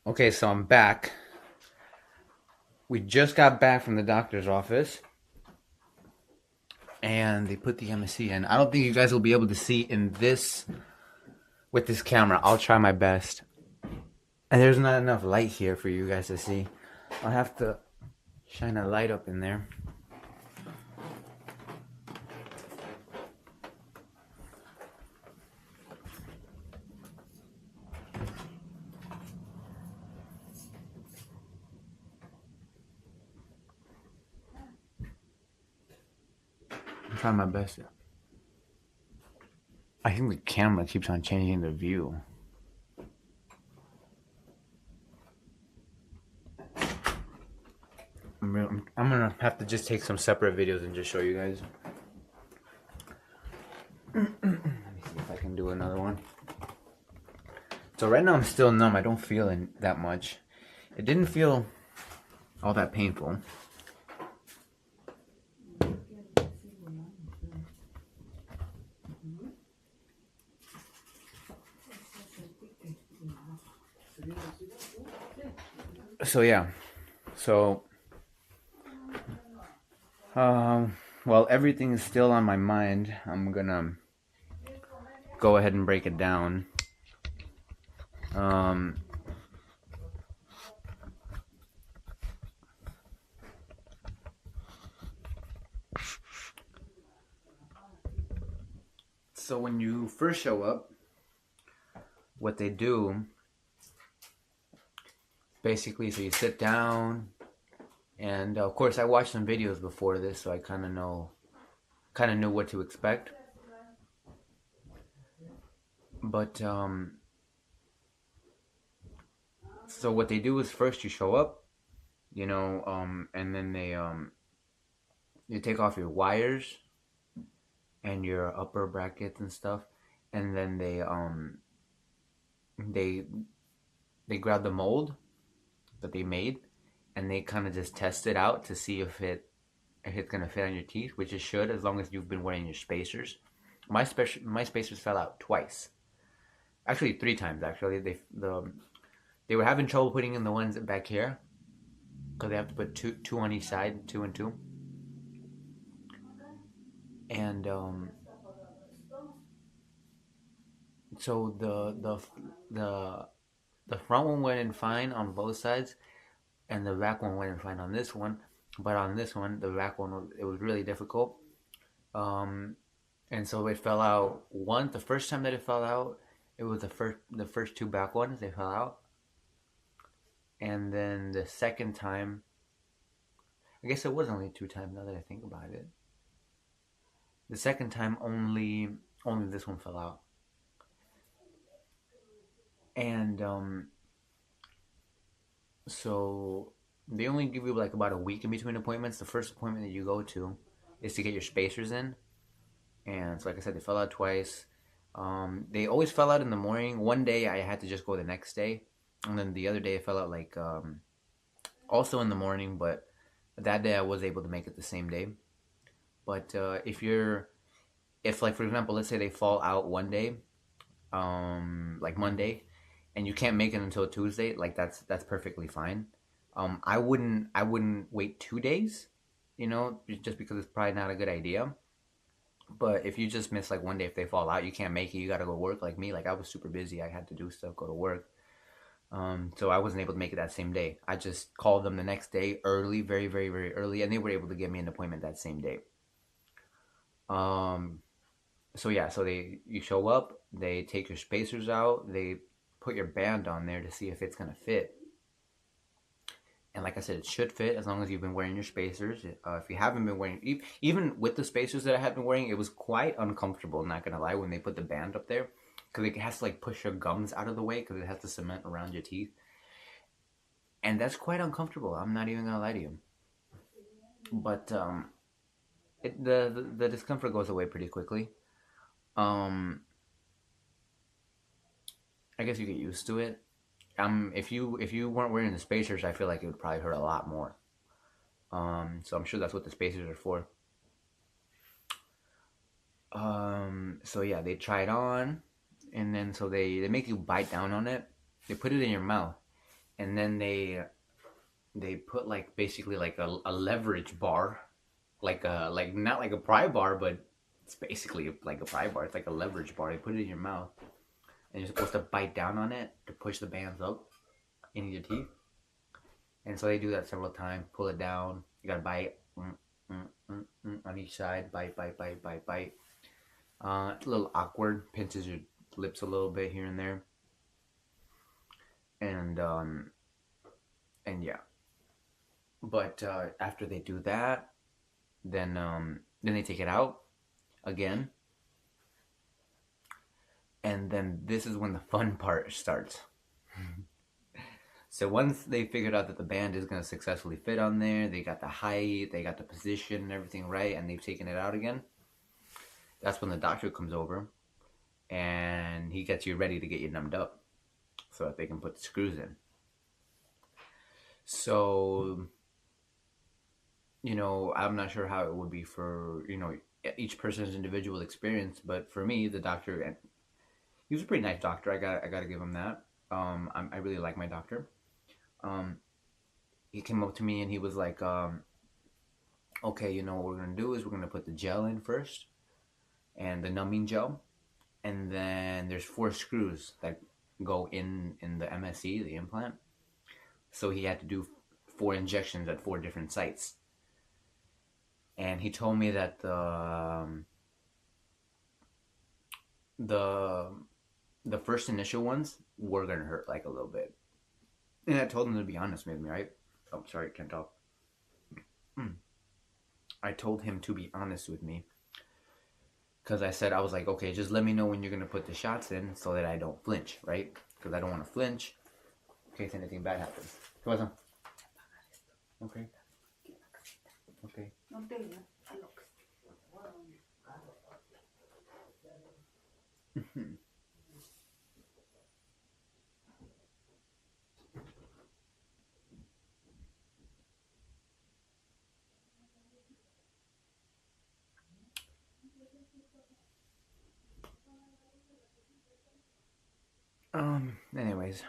Okay, so I'm back. We just got back from the doctor's office and they put the MSE in. I don't think you guys will be able to see in this with this camera. I'll try my best. And there's not enough light here for you guys to see. I'll have to shine a light up in there. I'm trying my best. I think the camera keeps on changing the view. I'm gonna have to just take some separate videos and just show you guys. Let me see if I can do another one. So right now I'm still numb. I don't feel it that much. It didn't feel all that painful. So yeah. So well, everything is still on my mind. I'm gonna go ahead and break it down. Um so when you first show up, what they do basically, so you sit down, and of course I watched some videos before this, so I kind of knew what to expect. But so what they do is first you show up, and then they you take off your wires and your upper brackets and stuff, and then they they grab the mold that they made, and they kind of just test it out to see if it's gonna fit on your teeth, which it should, as long as you've been wearing your spacers. My spacers fell out twice, actually three times. Actually, they were having trouble putting in the ones back here because they have to put two on each side, two and two, and so the front one went in fine on both sides, and the back one went in fine on this one. But on this one, the back one, it was really difficult. Um, and so it fell out. The first time that it fell out, it was the first two back ones they fell out, and then the second time, I guess it was only two times now that I think about it. The second time only this one fell out, and so they only give you like about a week in between appointments. The first appointment that you go to is to get your spacers in, and so like I said, they fell out twice. They always fell out in the morning. One day I had to just go the next day, and then the other day it fell out like also in the morning. But that day I was able to make it the same day. But if like for example, let's say they fall out one day, like Monday, and you can't make it until Tuesday, like that's perfectly fine. I wouldn't wait 2 days, just because it's probably not a good idea. But if you just miss like one day, if they fall out, you can't make it. You gotta go work like me. Like I was super busy. I had to do stuff, go to work. So I wasn't able to make it that same day. I just called them the next day early, very, very, very early, and they were able to get me an appointment that same day. Um, so yeah, so you show up, they take your spacers out, they put your band on there to see if it's gonna fit. And like I said, it should fit as long as you've been wearing your spacers. If you haven't been wearing, even with the spacers that I have been wearing, it was quite uncomfortable. Not gonna lie, when they put the band up there, because it has to like push your gums out of the way because it has to cement around your teeth, and that's quite uncomfortable. I'm not even gonna lie to you. But the discomfort goes away pretty quickly. Um, I guess you get used to it. If you weren't wearing the spacers, I feel like it would probably hurt a lot more. So I'm sure that's what the spacers are for. So yeah, they try it on, and then so they make you bite down on it. They put it in your mouth, and then they put like basically like a leverage bar, like not like a pry bar, but it's basically like a pry bar. It's like a leverage bar. They put it in your mouth, and you're supposed to bite down on it to push the bands up into your teeth. And so they do that several times. Pull it down. You gotta bite on each side. Bite, bite, bite, bite, bite. It's a little awkward. Pinches your lips a little bit here and there. And and yeah. But after they do that, then they take it out again, and then this is when the fun part starts. So once they figured out that the band is going to successfully fit on there, they got the height, they got the position and everything right, and they've taken it out again, that's when the doctor comes over and he gets you ready to get you numbed up so that they can put the screws in. So, I'm not sure how it would be for, each person's individual experience, but for me, the doctor, and he was a pretty nice doctor. I got to give him that. I really like my doctor. Um, he came up to me and he was like, okay, what we're gonna do is we're gonna put the gel in first, and the numbing gel, and then there's 4 screws that go in the MSE, the implant. So he had to do 4 injections at 4 different sites. And he told me that the first initial ones were gonna hurt like a little bit. And I told him to be honest with me, right? Oh, sorry, can't talk. I told him to be honest with me. Because I was like, okay, just let me know when you're going to put the shots in so that I don't flinch, right? Because I don't want to flinch in case anything bad happens. ¿Qué pasa? Okay. Okay. Anyways,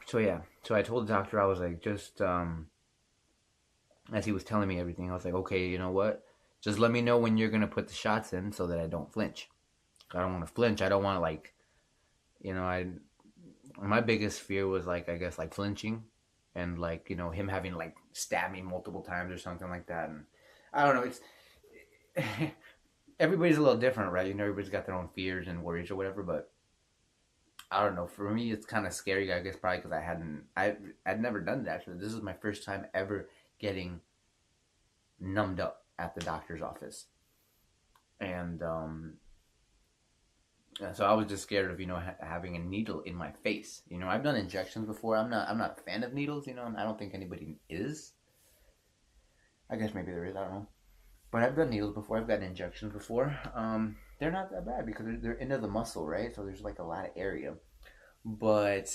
so yeah, so I told the doctor, I was like, just, as he was telling me everything, I was like, okay, you know what? Just let me know when you're going to put the shots in so that I don't flinch. I don't want to flinch. I don't want to, like, my biggest fear was, like, I guess, like, flinching and, like, him having, like, stabbed me multiple times or something like that. And I don't know, it's, everybody's a little different, right? Everybody's got their own fears and worries or whatever, but I don't know. For me, it's kind of scary, I guess, probably because I'd never done that, actually. This is my first time ever getting numbed up at the doctor's office. And, so I was just scared of having a needle in my face. I've done injections before. I'm not a fan of needles. And I don't think anybody is. I guess maybe there is. I don't know. But I've done needles before. I've gotten injections before. They're not that bad because they're into the muscle, right? So there's like a lot of area. But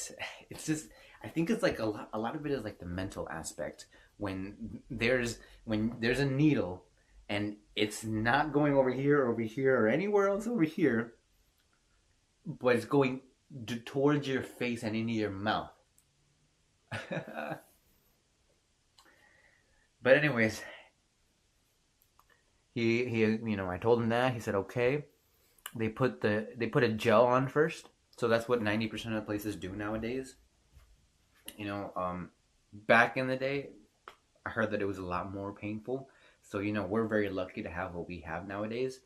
it's just, I think it's like a lot of it is like the mental aspect. When there's a needle and it's not going over here, or anywhere else over here, but it's going towards your face and into your mouth. But anyways, he I told him that. He said okay. They put a gel on first, so that's what 90% of places do nowadays. Back in the day, I heard that it was a lot more painful. So we're very lucky to have what we have nowadays.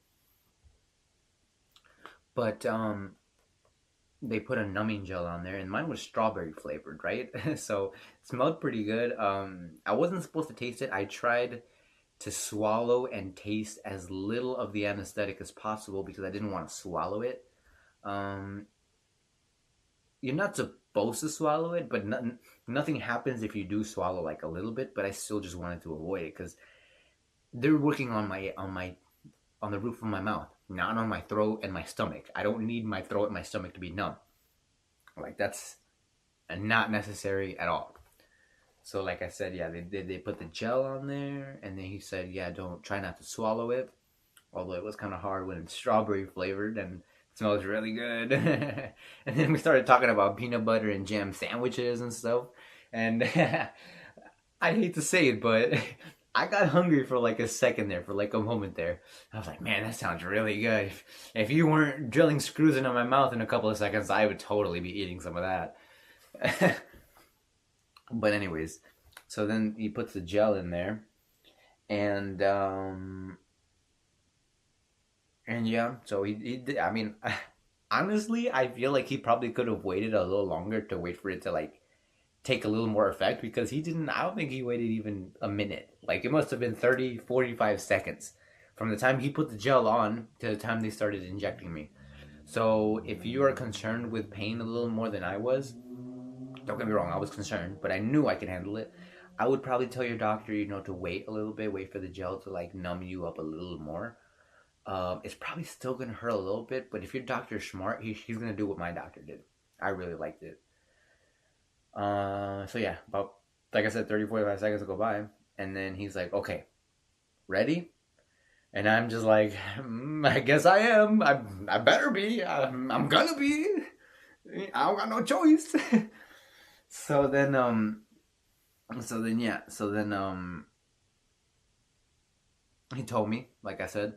But they put a numbing gel on there, and mine was strawberry flavored, right? So it smelled pretty good. I wasn't supposed to taste it. I tried to swallow and taste as little of the anesthetic as possible because I didn't want to swallow it. Um, you're not supposed to swallow it, but nothing happens if you do swallow like a little bit. But I still just wanted to avoid it because they're working on the roof of my mouth, not on my throat and my stomach. I don't need my throat and my stomach to be numb. Like, that's not necessary at all. So like I said, yeah, they put the gel on there, and then he said, yeah, don't try not to swallow it. although it was kind of hard when it's strawberry flavored and it smells really good. And then we started talking about peanut butter and jam sandwiches and stuff. And I hate to say it, but I got hungry for like a second there, for like a moment there. I was like, man, that sounds really good. If you weren't drilling screws into my mouth in a couple of seconds, I would totally be eating some of that. But anyways, so then he puts the gel in there, and yeah, so he did. I mean, honestly, I feel like he probably could have waited a little longer to wait for it to like take a little more effect because he didn't. I don't think he waited even a minute. Like it must have been 30, 45 seconds from the time he put the gel on to the time they started injecting me. So if you are concerned with pain a little more than I was, don't get me wrong, I was concerned, but I knew I could handle it. I would probably tell your doctor, to wait a little bit, wait for the gel to like numb you up a little more. It's probably still gonna hurt a little bit, but if your doctor's smart, he's gonna do what my doctor did. I really liked it. So yeah, about like I said, 30, 45 seconds go by, and then he's like, "Okay, ready?" And I'm just like, "I guess I am. I better be. I'm gonna be. I don't got no choice." So then, he told me, like I said,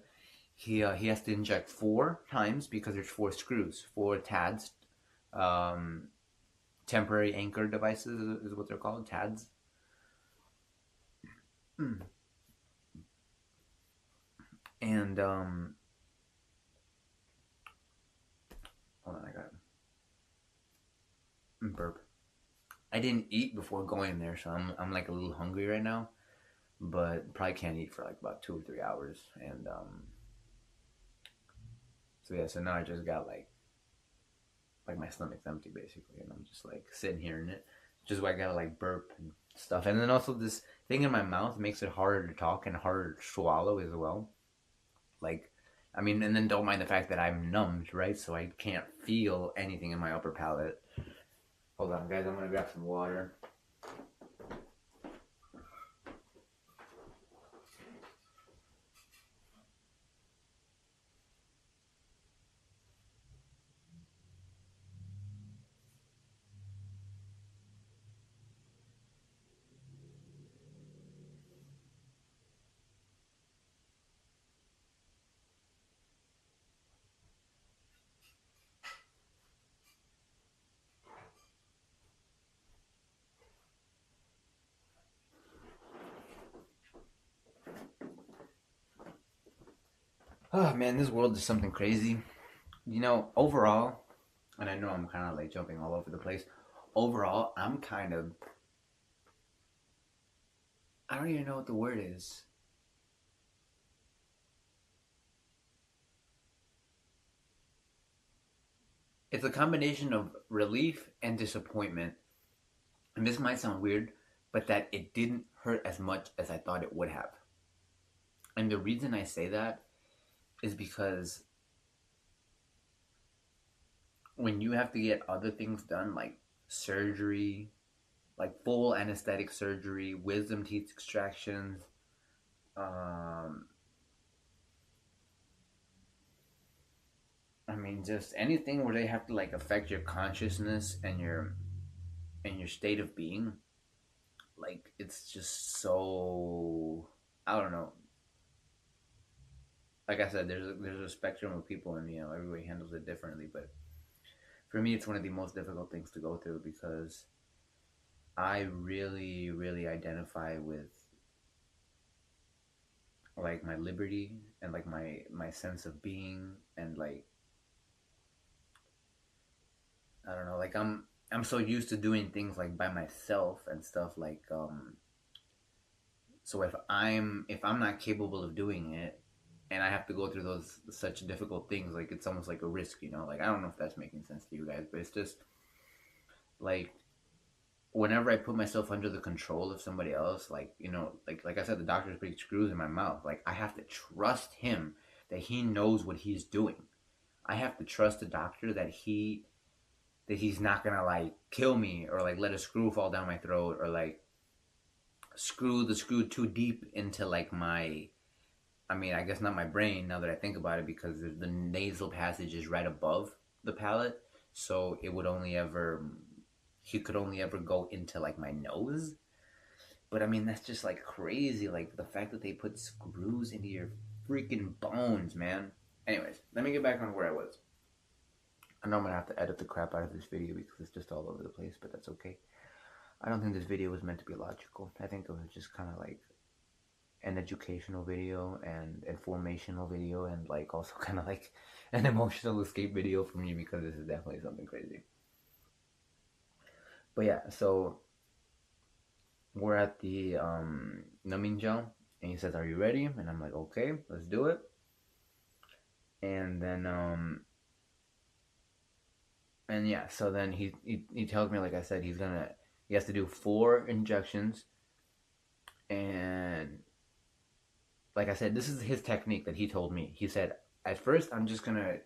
he has to inject 4 times because there's 4 screws, 4 TADs, um, temporary anchor devices is what they're called, TADs. Mm. And hold on, I got burp. I didn't eat before going there, so I'm like a little hungry right now, but probably can't eat for like about 2 or 3 hours, and so yeah, so now I just got like my stomach's empty basically, and I'm just like sitting here in it, just why I gotta like burp and stuff, and then also this thing in my mouth makes it harder to talk and harder to swallow as well. Like, I mean, and then don't mind the fact that I'm numbed, right? So I can't feel anything in my upper palate. Hold on, guys, I'm gonna grab some water. Oh man, this world is something crazy. Overall, and I know I'm kind of like jumping all over the place. Overall, I'm kind of, I don't even know what the word is. It's a combination of relief and disappointment. And this might sound weird, but that it didn't hurt as much as I thought it would have. And the reason I say that is because when you have to get other things done, like surgery, like full anesthetic surgery, wisdom teeth extractions, um, I mean, just anything where they have to like affect your consciousness and your state of being, like it's just so, I don't know. Like I said, there's a spectrum of people, and everybody handles it differently. But for me, it's one of the most difficult things to go through because I really, really identify with like my liberty and like my sense of being, and like I don't know, like I'm so used to doing things like by myself and stuff like so if I'm not capable of doing it and I have to go through those such difficult things, like it's almost like a risk. Like I don't know if that's making sense to you guys, but it's just like whenever I put myself under the control of somebody else, like like I said, the doctor's putting screws in my mouth. Like I have to trust him that he knows what he's doing. I have to trust the doctor that he's not gonna like kill me or like let a screw fall down my throat or like screw the screw too deep into like my I mean, I guess not my brain now that I think about it, because the nasal passage is right above the palate, so it would only ever he could only ever go into like my nose. But I mean, that's just like crazy. Like the fact that they put screws into your freaking bones, man. Anyways, let me get back on where I was. I know I'm gonna have to edit the crap out of this video because it's just all over the place, but that's okay. I don't think this video was meant to be logical. I think it was just kind of like an educational video and informational video, and like also kind of like an emotional escape video for me, because this is definitely something crazy. But yeah, so we're at the numbing gel, and he says, "Are you ready?" And I'm like, "Okay, let's do it." And then and yeah, so then he tells me, like I said, he has to do 4 injections, and like I said, this is his technique that he told me. He said, at first, I'm just gonna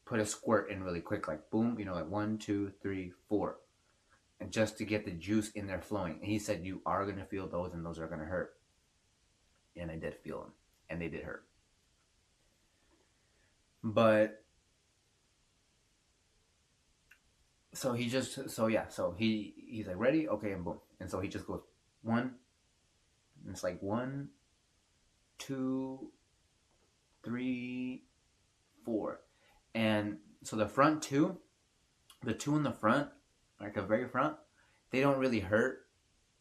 put a squirt in really quick, like boom, like 1, 2, 3, 4, and just to get the juice in there flowing. And he said, you are gonna feel those, and those are gonna hurt. And I did feel them, and they did hurt. But so he's like, ready, okay, and boom, and so he just goes one, and it's like 1, 2, 3, 4, and so the front two, the two in the front, like the very front, they don't really hurt.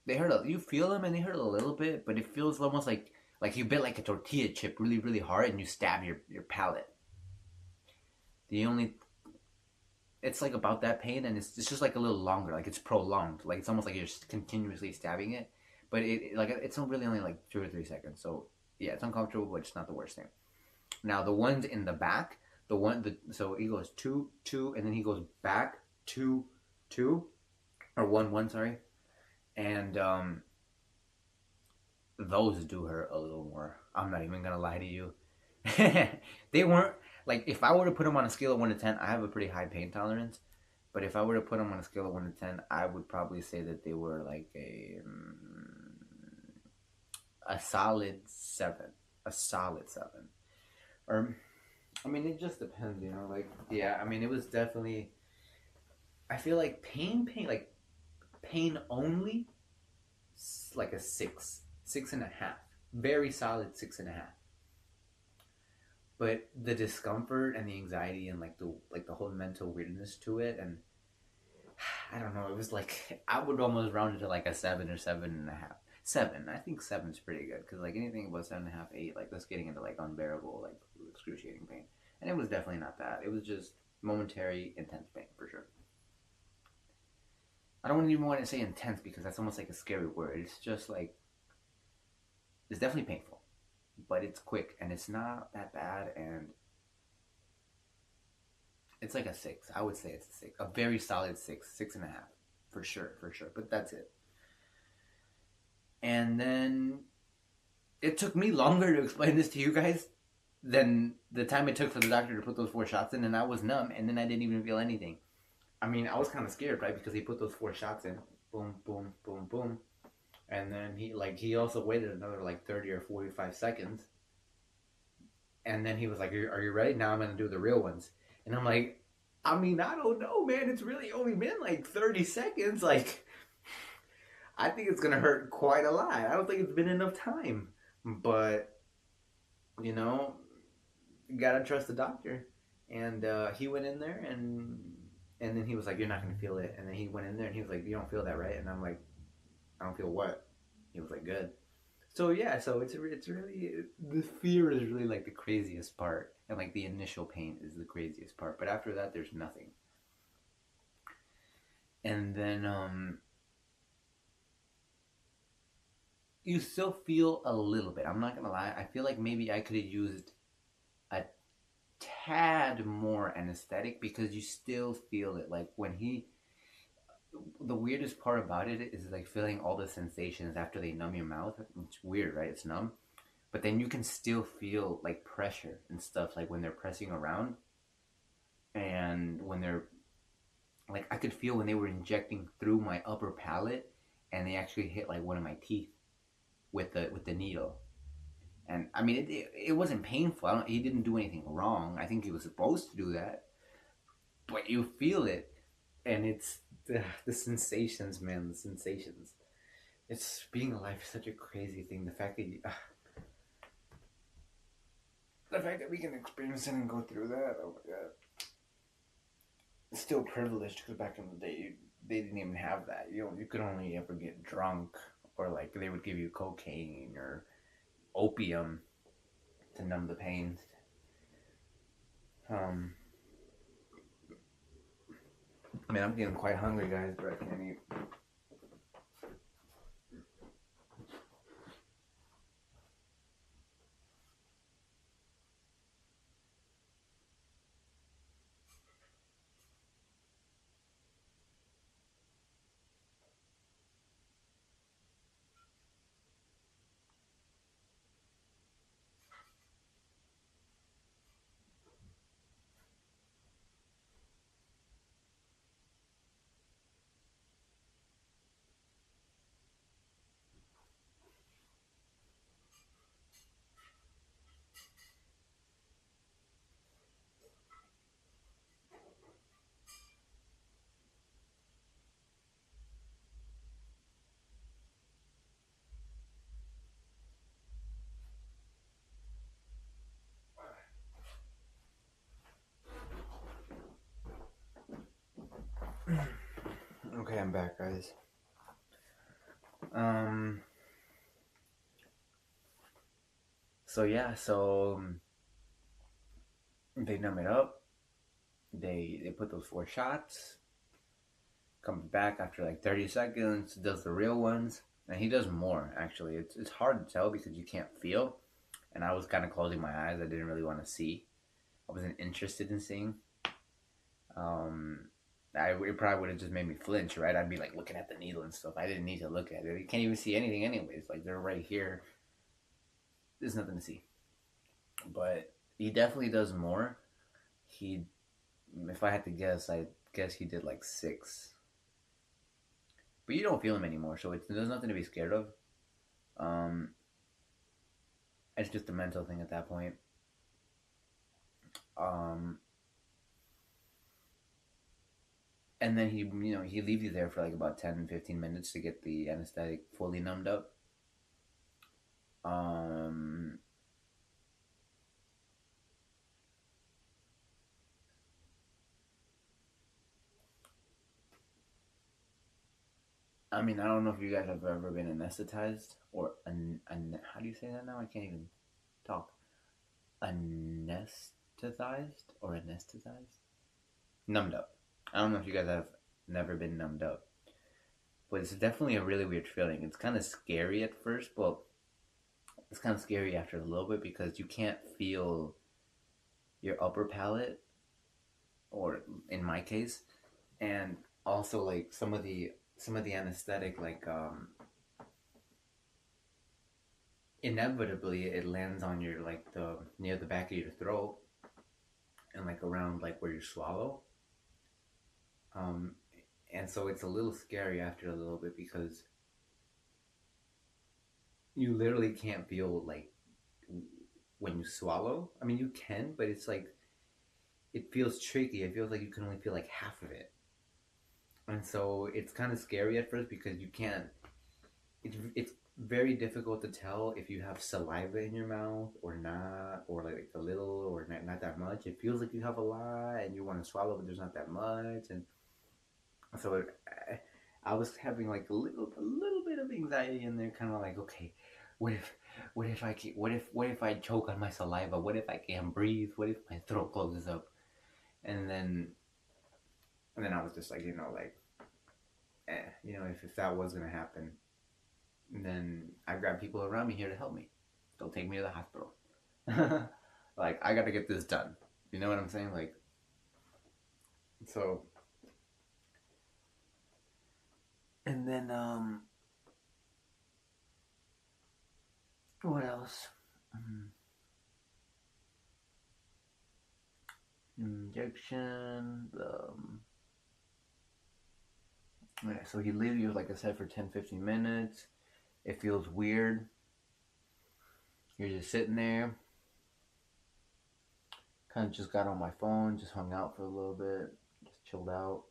They hurt. You feel them, and they hurt a little bit, but it feels almost like you bit like a tortilla chip really, really hard, and you stab your palate. The only It's like about that pain, and it's just like a little longer, like it's prolonged, like it's almost like you're just continuously stabbing it, but like it's really only like 2 or 3 seconds. So yeah, it's uncomfortable, but it's not the worst thing. Now the ones in the back, so he goes two two, and then he goes back two two, or one one, sorry, and those do hurt a little more. I'm not even gonna lie to you. They weren't like, if I were to put them on a scale of 1 to 10, I have a pretty high pain tolerance. But if I were to put them on a scale of 1 to 10, I would probably say that they were like a solid 7, a solid 7. Or I mean, it just depends, Like, yeah, I mean, it was definitely. I feel like like pain only, like a 6, 6.5, very solid 6.5. But the discomfort and the anxiety and like the whole mental weirdness to it, and I don't know, it was like I would almost round it to like a 7 or 7.5. 7, I think 7's pretty good, because like anything above 7.5, 8, like that's getting into like unbearable, like excruciating pain, and it was definitely not that. It was just momentary intense pain for sure. I don't even want to say intense, because that's almost like a scary word. It's just like, it's definitely painful, but it's quick, and it's not that bad, and it's like a 6. I would say it's a 6, a very solid 6, 6.5, for sure, for sure. But that's it. And then it took me longer to explain this to you guys than the time it took for the doctor to put those 4 shots in, and I was numb, and then I didn't even feel anything. I mean, I was kind of scared, right? Because he put those 4 shots in, boom, boom, boom, boom, and then he also waited another like 30 or 45 seconds, and then he was like, "Are you ready? Now I'm gonna do the real ones." And I'm like, I mean, I don't know, man. It's really only been like 30 seconds. Like, I think it's gonna hurt quite a lot. I don't think it's been enough time. But you know, you gotta trust the doctor. And he went in there, and then he was like, "You're not gonna feel it." And then he went in there, and he was like, "You don't feel that, right?" And I'm like, "I don't feel what?" He was like, "Good." So yeah, so it's really, the fear is really like the craziest part, and like the initial pain is the craziest part. But after that, there's nothing. And then you still feel a little bit. I'm not gonna lie. I feel like maybe I could have used a tad more anesthetic, because you still feel it. Like when the weirdest part about it is like feeling all the sensations after they numb your mouth. It's weird, right? It's numb, but then you can still feel like pressure and stuff, like when they're pressing around, and when they're like, I could feel when they were injecting through my upper palate, and they actually hit like one of my teeth with the needle. And I mean, it wasn't painful. He didn't do anything wrong. I think he was supposed to do that, but you feel it, and it's the sensations, man. The sensations. It's being alive is such a crazy thing. The fact that we can experience it and go through that. Oh my god. It's still privileged because back in the day, they didn't even have that. You could only ever get drunk, or like they would give you cocaine or opium to numb the pain. Um, I mean, I'm getting quite hungry, guys, but I can't eat. Okay, I'm back, guys. Um. So yeah, they numb it up. They put those 4 shots. Comes back after like 30 seconds. Does the real ones, and he does more. Actually, it's hard to tell because you can't feel. And I was kind of closing my eyes. I didn't really want to see. I wasn't interested in seeing. Um, it probably would have just made me flinch, right? I'd be like looking at the needle and stuff. I didn't need to look at it. You can't even see anything, anyways. Like they're right here. There's nothing to see. But he definitely does more. He, if I had to guess, I guess he did like 6. But you don't feel him anymore, so there's nothing to be scared of. Um, it's just a mental thing at that point. Um, and then he leaves you there for like about 10-15 minutes to get the anesthetic fully numbed up. Um, I mean, I don't know if you guys have ever been anesthetized or how do you say that now? I can't even talk. Anesthetized or anesthetized? Numbed up. I don't know if you guys have never been numbed up, but it's definitely a really weird feeling. It's kind of scary at first, but it's kind of scary after a little bit because you can't feel your upper palate, or in my case, and also like some of the anesthetic, like inevitably it lands on your like the near the back of your throat and like around like where you swallow. Um, and so it's a little scary after a little bit because you literally can't feel like when you swallow. I mean, you can, but it's like it feels tricky. It feels like you can only feel like half of it, and so it's kind of scary at first because you can't. It's very difficult to tell if you have saliva in your mouth or not, or like a little or not that much. It feels like you have a lot and you want to swallow, but there's not that much, and so I was having like a little bit of anxiety in there, kind of like, okay, what if what if I choke on my saliva? What if I can't breathe? What if my throat closes up? And then I was just like, like, if that was gonna happen, then I grabbed people around me here to help me. They'll take me to the hospital. Like, I got to get this done. You know what I'm saying? Like, so, and then what else? Injection. Yeah, so he leaves you, like I said, for 10-15 minutes. It feels weird. You're just sitting there, kind of just got on my phone, just hung out for a little bit, just chilled out.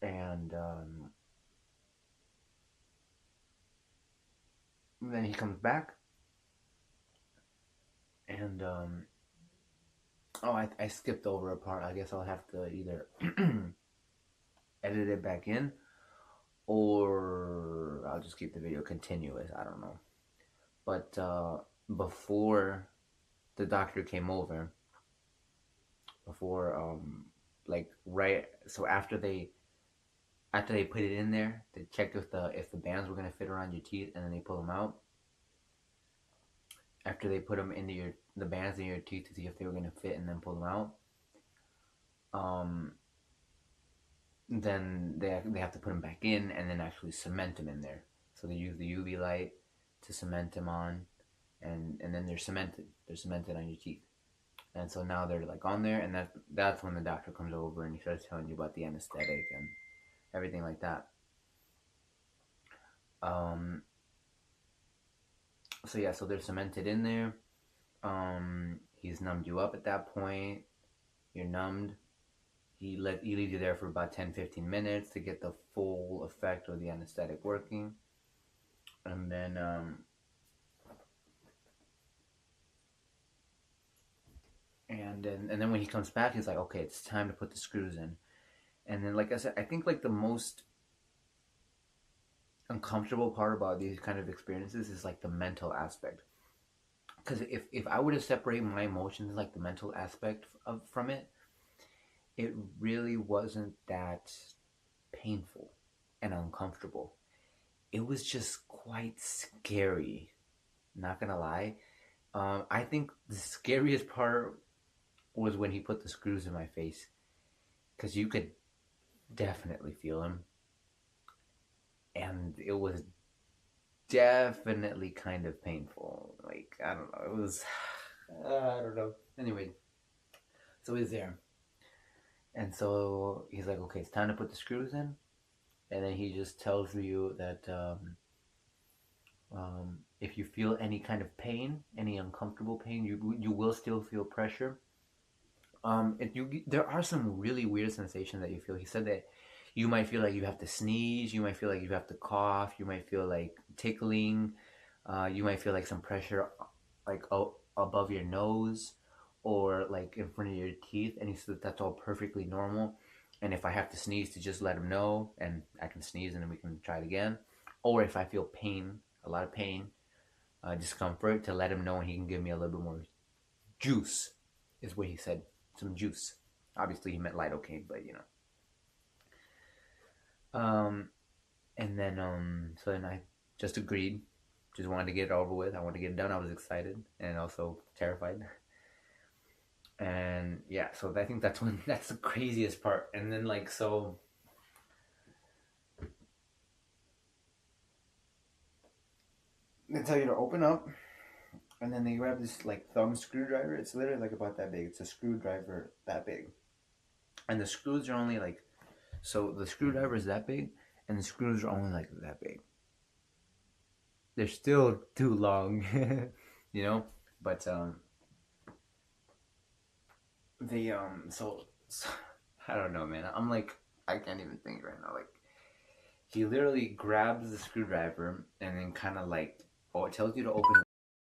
And then he comes back, and oh, I skipped over a part. I guess I'll have to either edit it back in, or I'll just keep the video continuous. I don't know. But before the doctor came over, before like right, so after they put it in there, they checked if the bands were gonna fit around your teeth, and then they pull them out. After they put them into the bands in your teeth to see if they were gonna fit, and then pull them out. Um, then they have to put them back in, and then actually cement them in there. So they use the UV light to cement them on, and then they're cemented. They're cemented on your teeth. And so now they're like on there, and that's when the doctor comes over and he starts telling you about the anesthetic and everything like that. Um, so yeah, so they're cemented in there. He's numbed you up at that point. You're numbed. He leaves you there for about 10-15 minutes to get the full effect of the anesthetic working, and then and then when he comes back, he's like, okay, it's time to put the screws in. And then, like I said, I think like the most uncomfortable part about these kind of experiences is like the mental aspect. Because if I were to separate my emotions, like the mental aspect from it, it really wasn't that painful and uncomfortable. It was just quite scary. Not gonna lie. I think the scariest part was when he put the screws in my face, because you could definitely feel him, and it was definitely kind of painful. Like, I don't know, it was I don't know. Anyway, so he's there, and so he's like, okay, it's time to put the screws in, and then he just tells you that if you feel any kind of pain, any uncomfortable pain, you will still feel pressure. There are some really weird sensations that you feel. He said that you might feel like you have to sneeze, you might feel like you have to cough, you might feel like tickling, you might feel like some pressure like above your nose or like in front of your teeth, and he said that's all perfectly normal. And if I have to sneeze, to just let him know, and I can sneeze, and then we can try it again. Or if I feel pain, a lot of pain, discomfort, to let him know, and he can give me a little bit more juice, is what he said. Some juice. Obviously, he meant lidocaine, but you know. And then so then I just agreed. Just wanted to get it over with. I wanted to get it done. I was excited and also terrified. And yeah, so I think that's the craziest part. And then like so they tell you to open up, and then they grab this like thumb screwdriver. It's literally like about that big. It's a screwdriver that big, and the screws are only like, so the screwdriver is that big, and the screws are only like that big. They're still too long, you know. But they so I don't know, man. I'm like, I can't even think right now. Like, he literally grabs the screwdriver and then kind of like, oh, it tells you to open